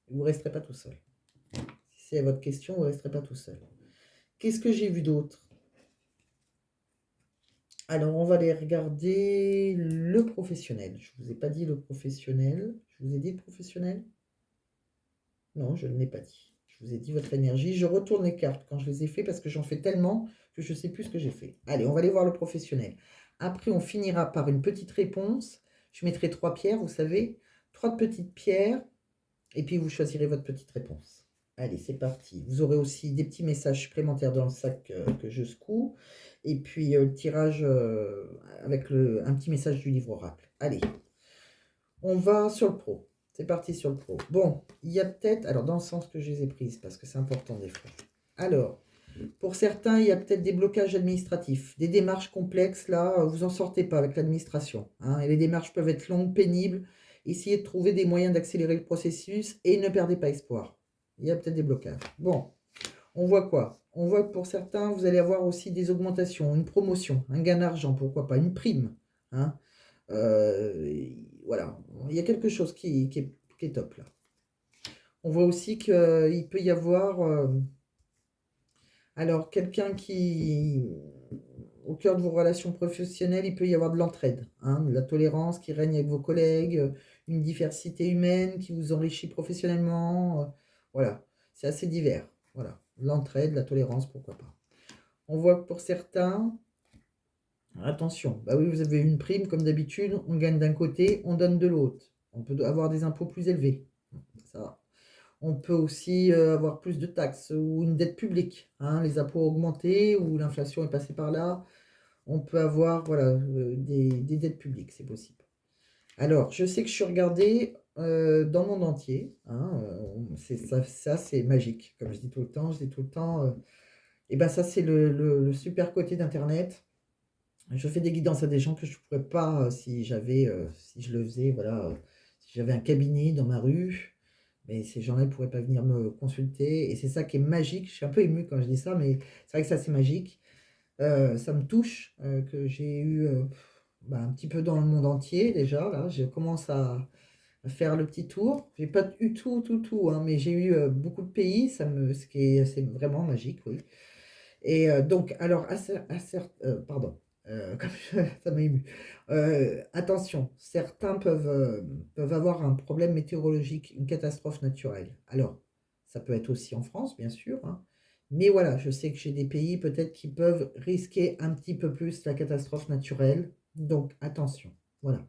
Vous ne resterez pas tout seul. Si c'est votre question, vous ne resterez pas tout seul. Qu'est-ce que j'ai vu d'autre? Alors, on va aller regarder le professionnel. Je ne vous ai pas dit le professionnel. Je vous ai dit le professionnel? Non, je ne l'ai pas dit. Je vous ai dit votre énergie. Je retourne les cartes quand je les ai fait parce que j'en fais tellement que je ne sais plus ce que j'ai fait. Allez, on va aller voir le professionnel. Après, on finira par une petite réponse. Je mettrai 3 pierres, vous savez. 3 petites pierres. Et puis, vous choisirez votre petite réponse. Allez, c'est parti. Vous aurez aussi des petits messages supplémentaires dans le sac que je secoue. Et puis, le tirage avec un petit message du livre oracle. Allez, on va sur le pro. C'est parti sur le pro. Bon, il y a peut-être... Alors, dans le sens que je les ai prises, parce que c'est important des fois. Alors, pour certains, il y a peut-être des blocages administratifs, des démarches complexes. Là, vous n'en sortez pas avec l'administration. Hein, et les démarches peuvent être longues, pénibles. Essayez de trouver des moyens d'accélérer le processus et ne perdez pas espoir. Il y a peut-être des blocages. Bon, on voit quoi? On voit que pour certains, vous allez avoir aussi des augmentations, une promotion, un gain d'argent, pourquoi pas, une prime. Hein. Voilà, il y a quelque chose qui est top là. On voit aussi qu'il peut y avoir... alors, quelqu'un qui, au cœur de vos relations professionnelles, il peut y avoir de l'entraide, hein, de la tolérance qui règne avec vos collègues, une diversité humaine qui vous enrichit professionnellement. Voilà, c'est assez divers. Voilà, l'entraide, la tolérance, pourquoi pas. On voit que pour certains, attention, bah oui, vous avez une prime comme d'habitude, on gagne d'un côté, on donne de l'autre. On peut avoir des impôts plus élevés. Ça va. On peut aussi avoir plus de taxes ou une dette publique. Hein, les impôts ont augmenté ou l'inflation est passée par là. On peut avoir voilà, des dettes publiques, c'est possible. Alors, je sais que je suis regardée dans le monde entier. Hein, ça c'est magique. Comme je dis tout le temps, et ben ça, c'est le super côté d'Internet. Je fais des guidances à des gens que je ne pourrais pas si si je le faisais, voilà, si j'avais un cabinet dans ma rue. Mais ces gens-là ne pourraient pas venir me consulter. Et c'est ça qui est magique. Je suis un peu émue quand je dis ça, mais c'est vrai que ça, c'est magique. Ça me touche que j'ai eu bah, un petit peu dans le monde entier déjà. Là, je commence à faire le petit tour. J'ai pas eu tout, hein, mais j'ai eu beaucoup de pays. C'est vraiment magique, oui. Et donc, alors, pardon, comme ça m'a ému. Attention, certains peuvent avoir un problème météorologique, une catastrophe naturelle. Alors, ça peut être aussi en France, bien sûr, hein, mais voilà, je sais que j'ai des pays peut-être qui peuvent risquer un petit peu plus la catastrophe naturelle. Donc, attention. Voilà.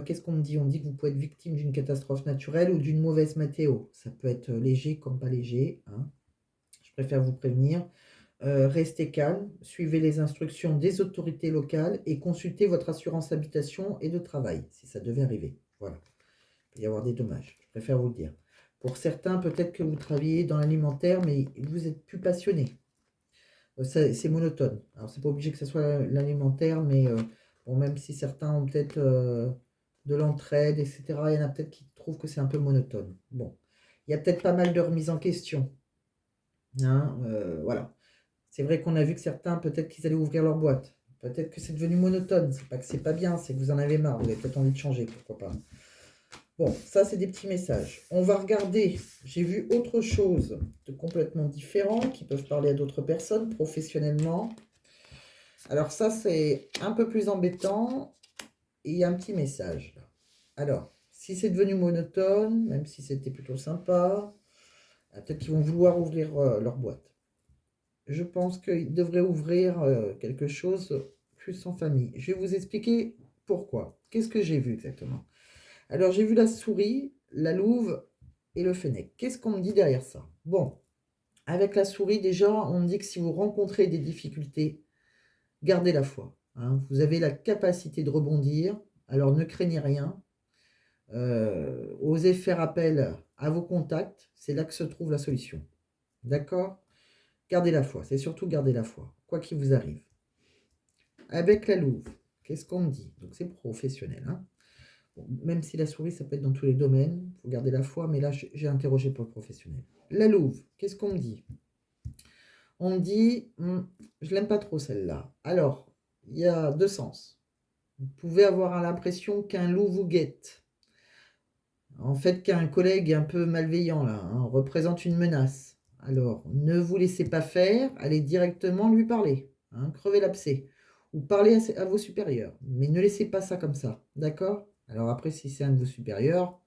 Qu'est-ce qu'on me dit? On dit que vous pouvez être victime d'une catastrophe naturelle ou d'une mauvaise météo. Ça peut être léger comme pas léger, hein. Je préfère vous prévenir. Restez calme, suivez les instructions des autorités locales et consultez votre assurance habitation et de travail, si ça devait arriver. Voilà, il peut y avoir des dommages, je préfère vous le dire. Pour certains, peut-être que vous travaillez dans l'alimentaire, mais vous êtes plus passionné. C'est monotone. Alors, c'est pas obligé que ce soit l'alimentaire, mais bon, même si certains ont peut-être de l'entraide, etc., il y en a peut-être qui trouvent que c'est un peu monotone. Bon, il y a peut-être pas mal de remises en question. Hein, voilà. C'est vrai qu'on a vu que certains, peut-être qu'ils allaient ouvrir leur boîte. Peut-être que c'est devenu monotone. C'est pas que c'est pas bien, c'est que vous en avez marre. Vous avez peut-être envie de changer, pourquoi pas. Bon, ça, c'est des petits messages. On va regarder. J'ai vu autre chose de complètement différent qui peuvent parler à d'autres personnes professionnellement. Alors ça, c'est un peu plus embêtant. Et il y a un petit message. Alors, si c'est devenu monotone, même si c'était plutôt sympa, peut-être qu'ils vont vouloir ouvrir leur boîte. Je pense qu'il devrait ouvrir quelque chose plus en famille. Je vais vous expliquer pourquoi. Qu'est-ce que j'ai vu exactement? Alors, j'ai vu la souris, la louve et le fennec. Qu'est-ce qu'on me dit derrière ça? Bon, avec la souris, déjà, on me dit que si vous rencontrez des difficultés, gardez la foi. Hein. Vous avez la capacité de rebondir, alors ne craignez rien. Osez faire appel à vos contacts, c'est là que se trouve la solution. D'accord? Gardez la foi, c'est surtout garder la foi, quoi qu'il vous arrive. Avec la louve, qu'est-ce qu'on me dit? Donc c'est professionnel. Hein. Bon, même si la souris, ça peut être dans tous les domaines, il faut garder la foi, mais là, j'ai interrogé pour le professionnel. La louve, qu'est-ce qu'on me dit? On me dit, je l'aime pas trop celle-là. Alors, il y a deux sens. Vous pouvez avoir l'impression qu'un loup vous guette. En fait, qu'un collègue un peu malveillant, là, hein, représente une menace. Alors, ne vous laissez pas faire, allez directement lui parler. Hein, crevez l'abcès. Ou parlez à vos supérieurs. Mais ne laissez pas ça comme ça. D'accord? Alors après, si c'est un de vos supérieurs,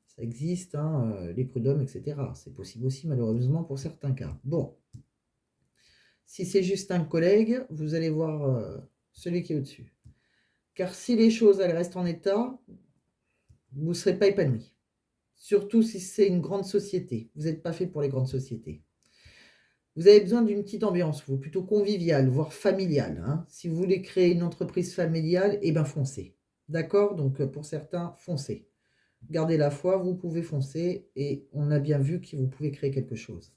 ça existe, hein, les prud'hommes, etc. C'est possible aussi, malheureusement, pour certains cas. Bon. Si c'est juste un collègue, vous allez voir celui qui est au-dessus. Car si les choses elles restent en état, vous ne serez pas épanoui. Surtout si c'est une grande société. Vous n'êtes pas fait pour les grandes sociétés. Vous avez besoin d'une petite ambiance, vous, plutôt conviviale, voire familiale. Hein. Si vous voulez créer une entreprise familiale, eh bien foncez. D'accord? Donc pour certains, foncez. Gardez la foi, vous pouvez foncer et on a bien vu que vous pouvez créer quelque chose.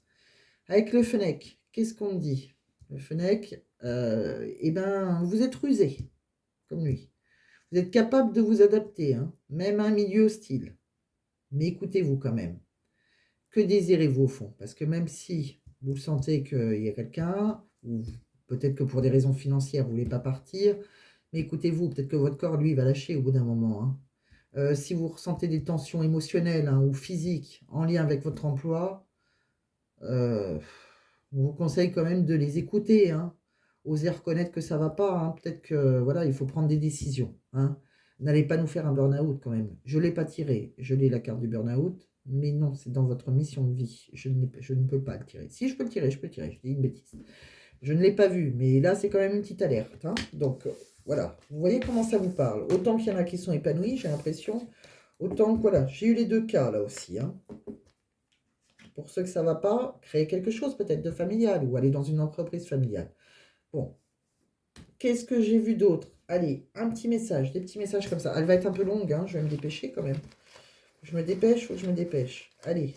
Avec le Fennec, qu'est-ce qu'on dit? Le Fennec, eh ben, vous êtes rusé, comme lui. Vous êtes capable de vous adapter, hein, même à un milieu hostile. Mais écoutez-vous quand même. Que désirez-vous au fond? Parce que même si vous sentez qu'il y a quelqu'un, ou peut-être que pour des raisons financières, vous ne voulez pas partir, mais écoutez-vous, peut-être que votre corps, lui, va lâcher au bout d'un moment. Hein. Si vous ressentez des tensions émotionnelles ou physiques en lien avec votre emploi, on vous conseille quand même de les écouter. Hein. Osez reconnaître que ça ne va pas. Hein. Peut-être que voilà, il faut prendre des décisions. Hein. N'allez pas nous faire un burn-out quand même. Je ne l'ai pas tiré. Je l'ai la carte du burn-out. Mais non, c'est dans votre mission de vie. Je ne peux pas le tirer. Si je peux le tirer, je peux le tirer. Je dis une bêtise. Je ne l'ai pas vu. Mais là, c'est quand même une petite alerte. Hein. Donc, voilà. Vous voyez comment ça vous parle. Autant qu'il y en a qui sont épanouis, j'ai l'impression. Autant que, voilà. J'ai eu les deux cas, là aussi. Hein. Pour ceux que ça ne va pas, créer quelque chose peut-être de familial ou aller dans une entreprise familiale. Bon. Qu'est-ce que j'ai vu d'autre? Allez, un petit message. Des petits messages comme ça. Elle va être un peu longue. Hein. Je vais me dépêcher quand même. Je me dépêche ou je me dépêche? Allez.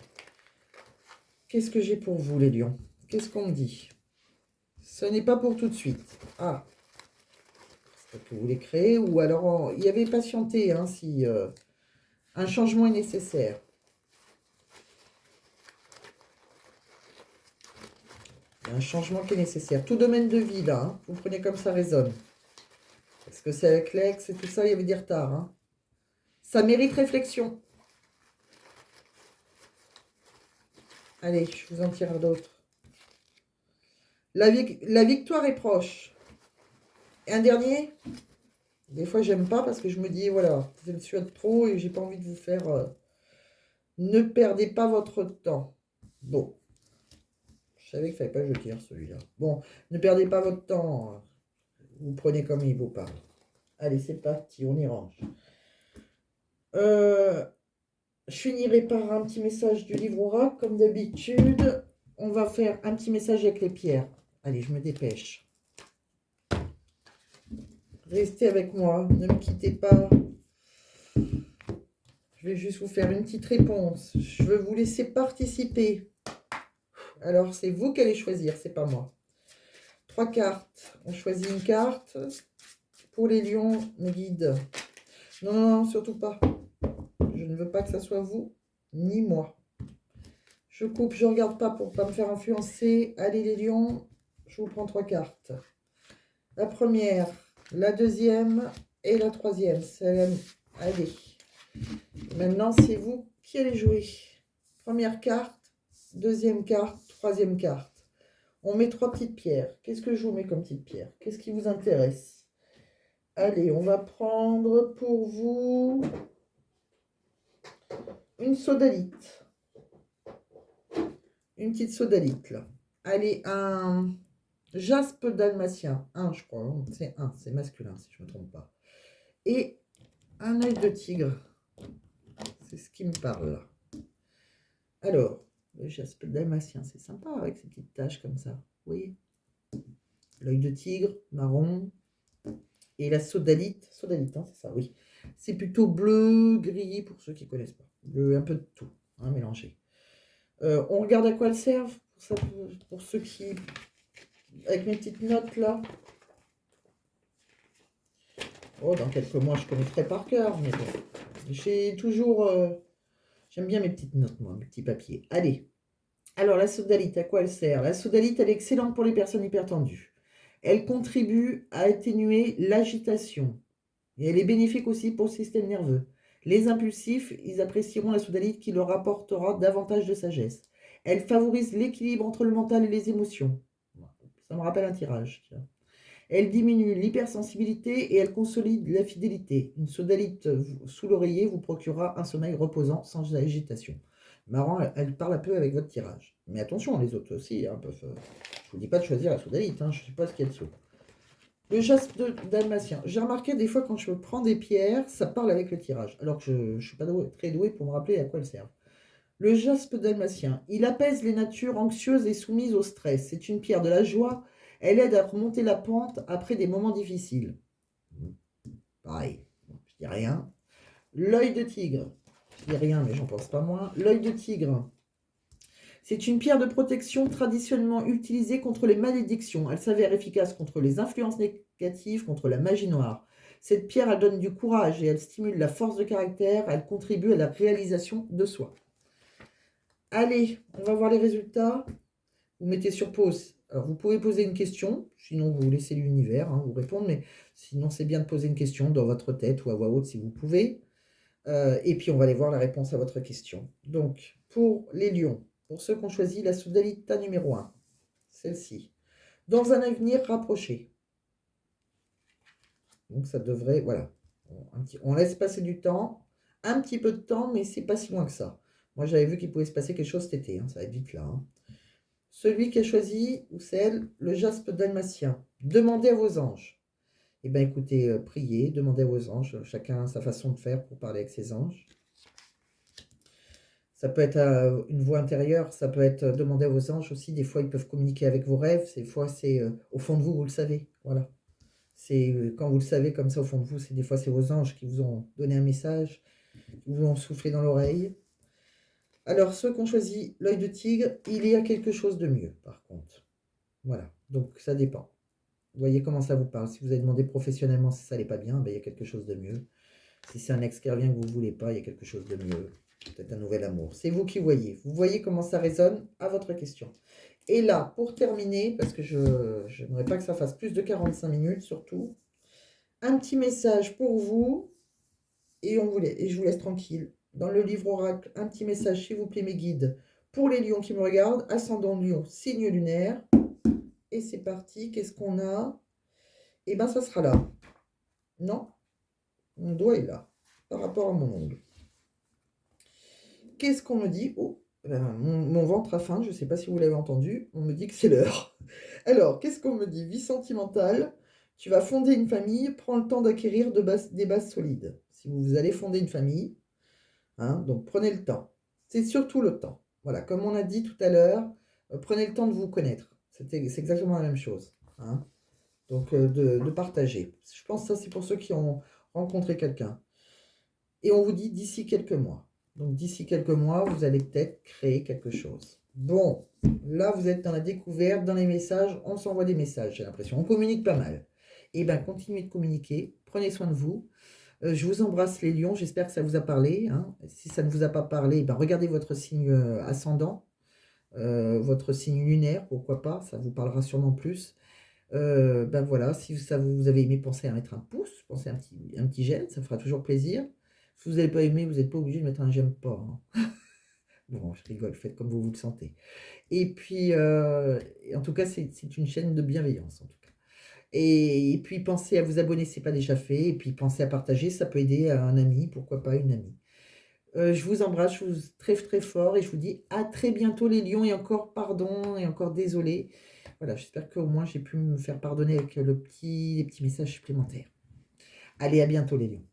Qu'est-ce que j'ai pour vous, les lions? Qu'est-ce qu'on me dit? Ce n'est pas pour tout de suite. Ah. C'est que vous voulez créer ou alors il y avait patienté hein, si un changement est nécessaire. Il y a un changement qui est nécessaire. Tout domaine de vie, là, hein, vous prenez comme ça résonne. Parce que c'est avec l'ex et tout ça, il y avait des retards. Hein. Ça mérite réflexion. Allez, je vous en tire d'autres. La victoire est proche. Et un dernier. Des fois, j'aime pas parce que je me dis, voilà, je me suis trop et j'ai pas envie de vous faire... ne perdez pas votre temps. Bon. Je savais qu'il fallait pas que je tire celui-là. Bon, ne perdez pas votre temps. Vous prenez comme il vous parle. Allez, c'est parti, on y range. Je finirai par un petit message du livre Aura, comme d'habitude. On va faire un petit message avec les pierres. Allez, je me dépêche. Restez avec moi, ne me quittez pas. Je vais juste vous faire une petite réponse. Je veux vous laisser participer. Alors, c'est vous qui allez choisir, c'est pas moi. 3 cartes. On choisit une carte. Pour les lions, mes guides. Non, non, non, surtout pas. Je ne veux pas que ça soit vous, ni moi. Je coupe, je ne regarde pas pour ne pas me faire influencer. Allez les lions, je vous prends 3 cartes. La première, la deuxième et la troisième. Allez. Maintenant, c'est vous qui allez jouer. Première carte, deuxième carte, troisième carte. On met 3 petites pierres. Qu'est-ce que je vous mets comme petite pierre? Qu'est-ce qui vous intéresse? Allez, on va prendre pour vous une sodalite. Une petite sodalite, là. Allez, un jaspe dalmatien. Un, je crois. C'est masculin, si je ne me trompe pas. Et un œil de tigre. C'est ce qui me parle, là. Alors, le jaspe dalmatien, c'est sympa avec ces petites taches comme ça. Vous voyez? L'œil de tigre, marron. Et la sodalite, hein, c'est ça, oui. C'est plutôt bleu, gris, pour ceux qui ne connaissent pas. Bleu, un peu de tout, hein, mélangé. On regarde à quoi elles servent, pour ceux qui... Avec mes petites notes, là. Oh, dans quelques mois, je connaîtrai par cœur, mais bon. J'ai toujours... J'aime bien mes petites notes, moi, mes petits papiers. Allez. Alors, la sodalite, à quoi elle sert? La sodalite, elle est excellente pour les personnes hypertendues. Elle contribue à atténuer l'agitation. Et elle est bénéfique aussi pour le système nerveux. Les impulsifs, ils apprécieront la sodalite qui leur apportera davantage de sagesse. Elle favorise l'équilibre entre le mental et les émotions. Ça me rappelle un tirage, tiens. Elle diminue l'hypersensibilité et elle consolide la fidélité. Une sodalite sous l'oreiller vous procurera un sommeil reposant sans agitation. Marrant, elle parle un peu avec votre tirage. Mais attention, les autres aussi, hein, peuvent. Je vous dis pas de choisir la sodalite, hein, je ne sais pas ce qu'il y a dessous. Le jaspe dalmatien. J'ai remarqué des fois quand je prends des pierres, ça parle avec le tirage, alors que je ne suis pas très doué pour me rappeler à quoi elle sert. Le jaspe dalmatien. Il apaise les natures anxieuses et soumises au stress. C'est une pierre de la joie. Elle aide à remonter la pente après des moments difficiles. Pareil, je dis rien. L'œil de tigre. Je dis rien, mais j'en pense pas moins. L'œil de tigre. C'est une pierre de protection traditionnellement utilisée contre les malédictions. Elle s'avère efficace contre les influences négatives, contre la magie noire. Cette pierre, elle donne du courage et elle stimule la force de caractère. Elle contribue à la réalisation de soi. Allez, on va voir les résultats. Vous mettez sur pause. Alors, vous pouvez poser une question, sinon vous laissez l'univers vous répondre, mais sinon c'est bien de poser une question dans votre tête ou à voix haute si vous pouvez. Et puis on va aller voir la réponse à votre question. Donc, pour les lions, pour ceux qui ont choisi la sodalite numéro 1, celle-ci, dans un avenir rapproché. Donc ça devrait, voilà, on laisse passer du temps, un petit peu de temps, mais c'est pas si loin que ça. Moi j'avais vu qu'il pouvait se passer quelque chose cet été, ça va être vite là. Celui qui a choisi, ou celle, le jaspe dalmatien. Demandez à vos anges. Eh bien, écoutez, priez, demandez à vos anges. Chacun a sa façon de faire pour parler avec ses anges. Ça peut être une voix intérieure, ça peut être demander à vos anges aussi. Des fois, ils peuvent communiquer avec vos rêves. Des fois, c'est au fond de vous, vous le savez. Voilà. C'est quand vous le savez comme ça au fond de vous, des fois, c'est vos anges qui vous ont donné un message, qui vous ont soufflé dans l'oreille. Alors, ceux qui ont choisi l'œil de tigre, il y a quelque chose de mieux, par contre. Voilà, donc ça dépend. Vous voyez comment ça vous parle. Si vous avez demandé professionnellement si ça n'allait pas bien, ben, il y a quelque chose de mieux. Si c'est un ex qui revient que vous ne voulez pas, il y a quelque chose de mieux. Peut-être un nouvel amour. C'est vous qui voyez. Vous voyez comment ça résonne à votre question. Et là, pour terminer, parce que je n'aimerais pas que ça fasse plus de 45 minutes surtout, un petit message pour vous et je vous laisse tranquille. Dans le livre oracle, un petit message, s'il vous plaît, mes guides, pour les lions qui me regardent, ascendant lion, signe lunaire. Et c'est parti, qu'est-ce qu'on a? Eh bien, ça sera là. Non, mon doigt est là, par rapport à mon ongle. Qu'est-ce qu'on me dit? Oh, mon ventre a faim, je ne sais pas si vous l'avez entendu, on me dit que c'est l'heure. Alors, qu'est-ce qu'on me dit? Vie sentimentale, tu vas fonder une famille, prends le temps d'acquérir des bases solides. Si vous allez fonder une famille, donc prenez le temps. C'est surtout le temps. Voilà, comme on a dit tout à l'heure, prenez le temps de vous connaître. C'est exactement la même chose. Donc, de partager. Je pense que ça, c'est pour ceux qui ont rencontré quelqu'un. Et on vous dit d'ici quelques mois. Donc, d'ici quelques mois, vous allez peut-être créer quelque chose. Bon, là, vous êtes dans la découverte, dans les messages. On s'envoie des messages, j'ai l'impression. On communique pas mal. Eh bien, continuez de communiquer. Prenez soin de vous. Je vous embrasse les lions. J'espère que ça vous a parlé. Si ça ne vous a pas parlé, regardez votre signe ascendant, votre signe lunaire, pourquoi pas. Ça vous parlera sûrement plus. Voilà, si vous avez aimé, pensez à mettre un pouce, pensez à un petit j'aime, ça fera toujours plaisir. Si vous n'avez pas aimé, vous n'êtes pas obligé de mettre un j'aime pas. Bon, je rigole, faites comme vous le sentez. Et puis, en tout cas, c'est une chaîne de bienveillance, en tout cas. Et puis, pensez à vous abonner si ce n'est pas déjà fait. Et puis, pensez à partager, ça peut aider un ami, pourquoi pas une amie. Je vous embrasse, je vous très très fort et je vous dis à très bientôt les lions et encore pardon et encore désolé. Voilà, j'espère qu'au moins j'ai pu me faire pardonner avec les petits messages supplémentaires. Allez, à bientôt les lions.